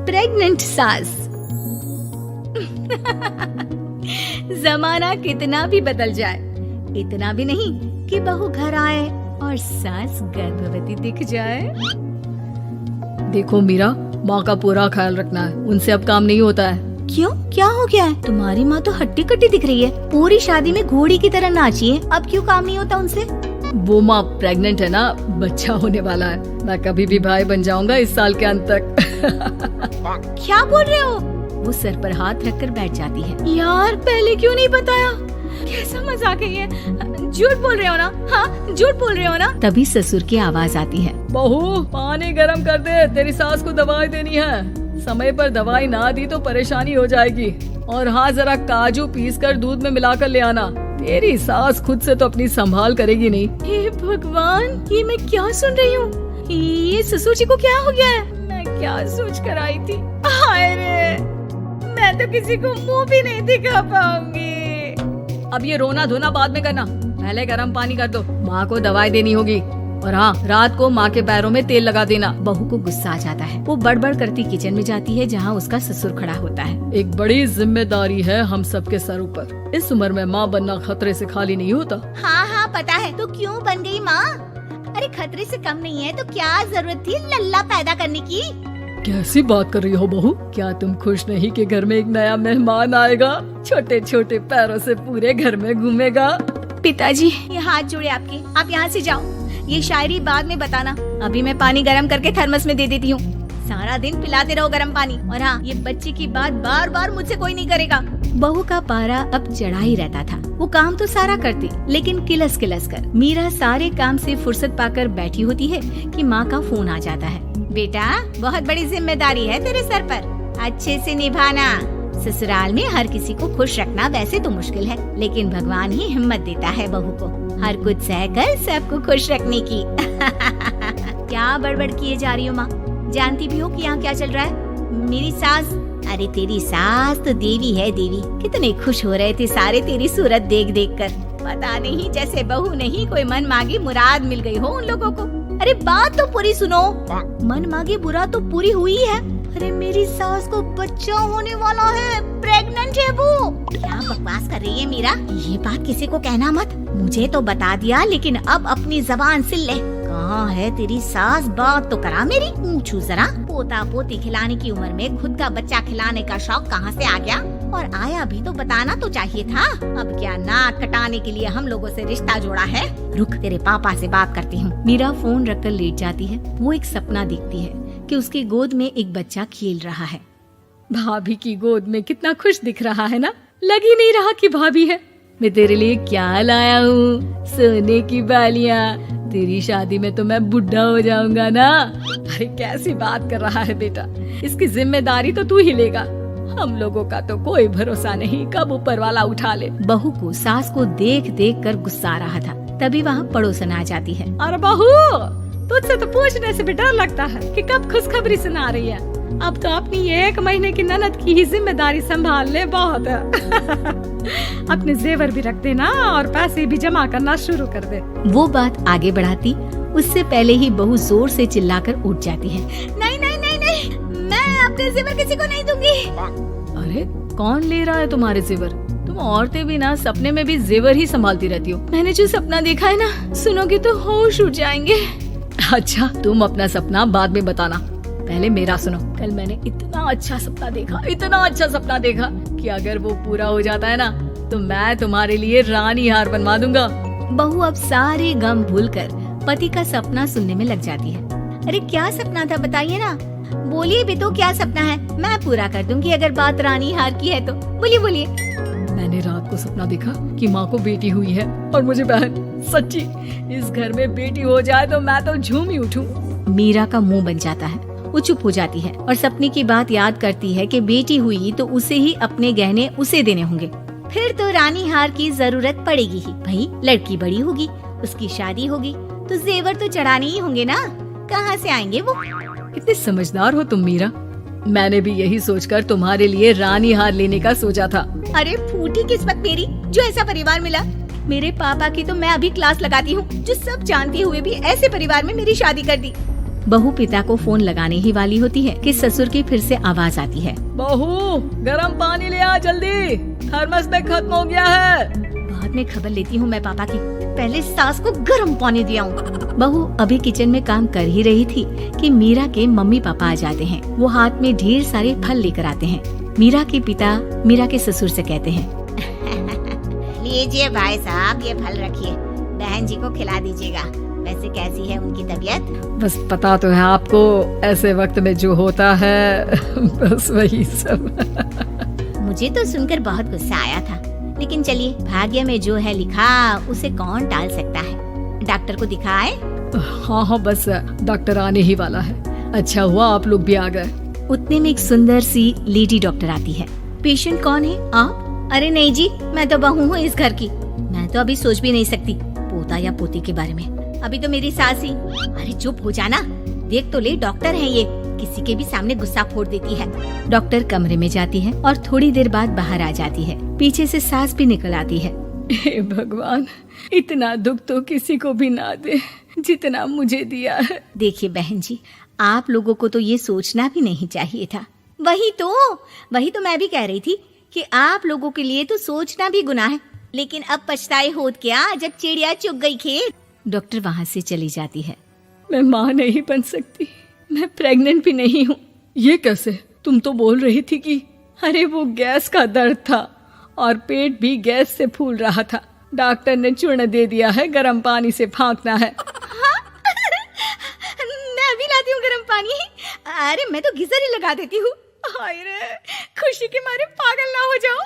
Pregnant सास। जमाना कितना भी बदल जाए, इतना भी नहीं कि बहू घर आए और सास गर्भवती दिख जाए। देखो मीरा, माँ का पूरा ख्याल रखना है, उनसे अब काम नहीं होता है। क्यों, क्या हो गया है? तुम्हारी माँ तो हट्टी कट्टी दिख रही है, पूरी शादी में घोड़ी की तरह नाची है, अब क्यों काम नहीं होता उनसे? वो माँ प्रेग्नेंट है ना, बच्चा होने वाला है। मैं कभी भी भाई बन जाऊंगा इस साल के अंत तक। क्या बोल रहे हो? वो सर पर हाथ रखकर बैठ जाती है। यार पहले क्यों नहीं बताया? कैसा मजाक है ये? झूठ बोल रहे हो ना? हाँ, झूठ बोल रहे हो ना? तभी ससुर की आवाज आती है। बहू, पानी गरम कर दे, तेरी सास को दवाई देनी है। समय पर दवाई ना दी तो परेशानी हो जाएगी। और हाँ, जरा काजू पीस कर दूध में मिलाकर ले आना। तेरी सास खुद से तो अपनी संभाल करेगी नहीं। हे भगवान, ये मैं क्या सुन रही हूँ? ये ससुर जी को क्या हो गया है? मैं क्या सोच कर आई थी? हाय रे, मैं तो किसी को मुंह भी नहीं दिखा पाऊंगी। अब ये रोना धोना बाद में करना, पहले गर्म पानी कर दो। माँ को दवाई देनी होगी। और हाँ, रात को माँ के पैरों में तेल लगा देना। बहू को गुस्सा आ जाता है। वो बड़बड़ करती किचन में जाती है जहाँ उसका ससुर खड़ा होता है। एक बड़ी जिम्मेदारी है हम सबके सर ऊपर। इस उम्र में माँ बनना खतरे से खाली नहीं होता। हाँ हाँ पता है, तो क्यों बन गई माँ? अरे खतरे से कम नहीं है तो क्या जरूरत थी लल्ला पैदा करने की? कैसी बात कर रही हो बहू? क्या तुम खुश नहीं कि घर में एक नया मेहमान आएगा, छोटे छोटे पैरों से पूरे घर में घूमेगा? पिताजी, ये हाथ जोड़े आपके, आप यहाँ से जाओ। ये शायरी बाद में बताना, अभी मैं पानी गरम करके थर्मस में दे देती हूँ। सारा दिन पिलाते रहो गरम पानी। और हाँ, ये बच्चे की बात बार बार मुझसे कोई नहीं करेगा। बहू का पारा अब चढ़ा ही रहता था। वो काम तो सारा करती, लेकिन किलस किलस कर। मीरा सारे काम से फुर्सत पाकर बैठी होती है कि माँ का फोन आ जाता है। बेटा, बहुत बड़ी जिम्मेदारी है तेरे सर पर, अच्छे से निभाना। ससुराल में हर किसी को खुश रखना वैसे तो मुश्किल है, लेकिन भगवान ही हिम्मत देता है बहू को हर कुछ सहकर सबको खुश रखने की। क्या बड़बड़ किए जा रही हो माँ? जानती भी हो कि यहाँ क्या चल रहा है? मेरी सास, अरे तेरी सास तो देवी है देवी। कितने खुश हो रहे थे सारे तेरी सूरत देख देख कर। पता नहीं जैसे बहू नहीं कोई मन मांगी मुराद मिल गई हो उन लोगों को। अरे बात तो पूरी सुनो। मन मांगी मुराद तो पूरी हुई है। अरे मेरी सास को बच्चा होने वाला है, प्रेग्नेंट है वो। क्या बकवास कर रही है मीरा? ये बात किसी को कहना मत। मुझे तो बता दिया, लेकिन अब अपनी जबान सिल ले। कहाँ है तेरी सास? बात तो करा मेरी। पूछू जरा, पोता पोती खिलाने की उम्र में खुद का बच्चा खिलाने का शौक कहाँ से आ गया? और आया भी तो बताना तो चाहिए था। अब क्या नाक कटाने के लिए हम लोगों से रिश्ता जोड़ा है? रुक, तेरे पापा से बात करती हूँ। मीरा फोन रखकर लेट जाती है। वो एक सपना देखती है कि उसकी गोद में एक बच्चा खेल रहा है। भाभी की गोद में कितना खुश दिख रहा है ना? लग ही नहीं रहा कि भाभी है। मैं तेरे लिए क्या लाया हूँ, सोने की बालियाँ। तेरी शादी में तो मैं बुढ़ा हो जाऊंगा ना। अरे कैसी बात कर रहा है बेटा, इसकी जिम्मेदारी तो तू ही लेगा। हम लोगों का तो कोई भरोसा नहीं, कब ऊपर वाला उठा ले। बहू को सास को देख देख कर गुस्सा आ रहा था। तभी वहाँ पड़ोसन आ जाती है। अरे बहू, तुझसे तो पूछने से भी डर लगता है कि कब खुशखबरी सुना रही है। अब तो अपनी 1 महीने की ननद की ही जिम्मेदारी संभाल ले, बहुत है। अपने जेवर भी रख देना और पैसे भी जमा करना शुरू कर दे। वो बात आगे बढ़ाती उससे पहले ही बहू जोर से चिल्लाकर उठ जाती है। नहीं नहीं नहीं नहीं, मैं अपने जेवर किसी को नहीं दूंगी। अरे कौन ले रहा है तुम्हारे जेवर? तुम औरतें भी ना सपने में भी जेवर ही संभालती रहती हो। मैंने जो सपना देखा है ना, सुनोगे तो होश उड़ जाएंगे। अच्छा, तुम अपना सपना बाद में बताना, पहले मेरा सुनो। कल मैंने इतना अच्छा सपना देखा, इतना अच्छा सपना देखा कि अगर वो पूरा हो जाता है ना तो मैं तुम्हारे लिए रानी हार बनवा दूंगा। बहू अब सारे गम भूलकर पति का सपना सुनने में लग जाती है। अरे क्या सपना था बताइए ना, बोलिए भी तो, क्या सपना है? मैं पूरा कर दूंगी अगर बात रानी हार की है तो। बोलिए बोलिए। मैंने रात को सपना देखा कि माँ को बेटी हुई है और मुझे बहन। सच्ची, इस घर में बेटी हो जाए तो मैं तो झूम ही उठूं। मीरा का मुंह बन जाता है। वो चुप हो जाती है और सपने की बात याद करती है कि बेटी हुई तो उसे ही अपने गहने उसे देने होंगे। फिर तो रानी हार की जरूरत पड़ेगी ही। भाई लड़की बड़ी होगी, उसकी शादी होगी तो जेवर तो चढ़ाने ही होंगे ना, कहाँ से आएंगे वो? कितने समझदार हो तुम मीरा। मैंने भी यही सोचकर तुम्हारे लिए रानी हार लेने का सोचा था। अरे फूटी किस्मत मेरी जो ऐसा परिवार मिला। मेरे पापा की तो मैं अभी क्लास लगाती हूँ, जो सब जानते हुए भी ऐसे परिवार में मेरी शादी कर दी। बहू पिता को फोन लगाने ही वाली होती है कि ससुर की फिर से आवाज आती है। बहू गरम पानी ले आ जल्दी, थर्मस में खत्म हो गया है। बाद में खबर लेती हूँ मैं पापा की, पहले सास को गर्म पानी दिया हूँ। बहू अभी किचन में काम कर ही रही थी कि मीरा के मम्मी पापा आ जाते हैं। वो हाथ में ढेर सारे फल लेकर आते हैं। मीरा के पिता मीरा के ससुर से कहते हैं, लीजिए भाई साहब, ये फल रखिए, बहन जी को खिला दीजिएगा। वैसे कैसी है उनकी तबीयत? बस पता तो है आपको, ऐसे वक्त में जो होता है बस वही सब। मुझे तो सुनकर बहुत गुस्सा आया था, लेकिन चलिए, भाग्य में जो है लिखा उसे कौन टाल सकता है। डॉक्टर को दिखाए? हाँ, बस डॉक्टर आने ही वाला है। अच्छा हुआ आप लोग भी आ गए। उतने में एक सुंदर सी लेडी डॉक्टर आती है। पेशेंट कौन है आप? अरे नहीं जी, मैं तो बहू हूँ इस घर की। मैं तो अभी सोच भी नहीं सकती पोता या पोती के बारे में। अभी तो मेरी सास ही। अरे चुप हो जाना, देख तो ले, डॉक्टर है ये, किसी के भी सामने गुस्सा फोड़ देती है। डॉक्टर कमरे में जाती है और थोड़ी देर बाद बाहर आ जाती है। पीछे से सास भी निकल आती है। हे भगवान, इतना दुख तो किसी को भी ना दे जितना मुझे दिया है। देखिए बहन जी, आप लोगों को तो ये सोचना भी नहीं चाहिए था। वही तो मैं भी कह रही थी कि आप लोगों के लिए तो सोचना भी गुनाह है, लेकिन अब पछताए होत क्या जब चिड़िया चुग गई खेत। डॉक्टर वहाँ से चली जाती है। मैं माँ नहीं बन सकती, मैं प्रेग्नेंट भी नहीं हूँ। ये कैसे? तुम तो बोल रही थी कि अरे वो गैस का दर्द था और पेट भी गैस से फूल रहा था। डॉक्टर ने चूर्ण दे दिया है, गर्म पानी से फाँकना है। मैं अभी लाती हूँ गर्म पानी। अरे मैं तो गीजर ही लगा देती हूँ। हाय रे, खुशी के मारे पागल ना हो जाओ।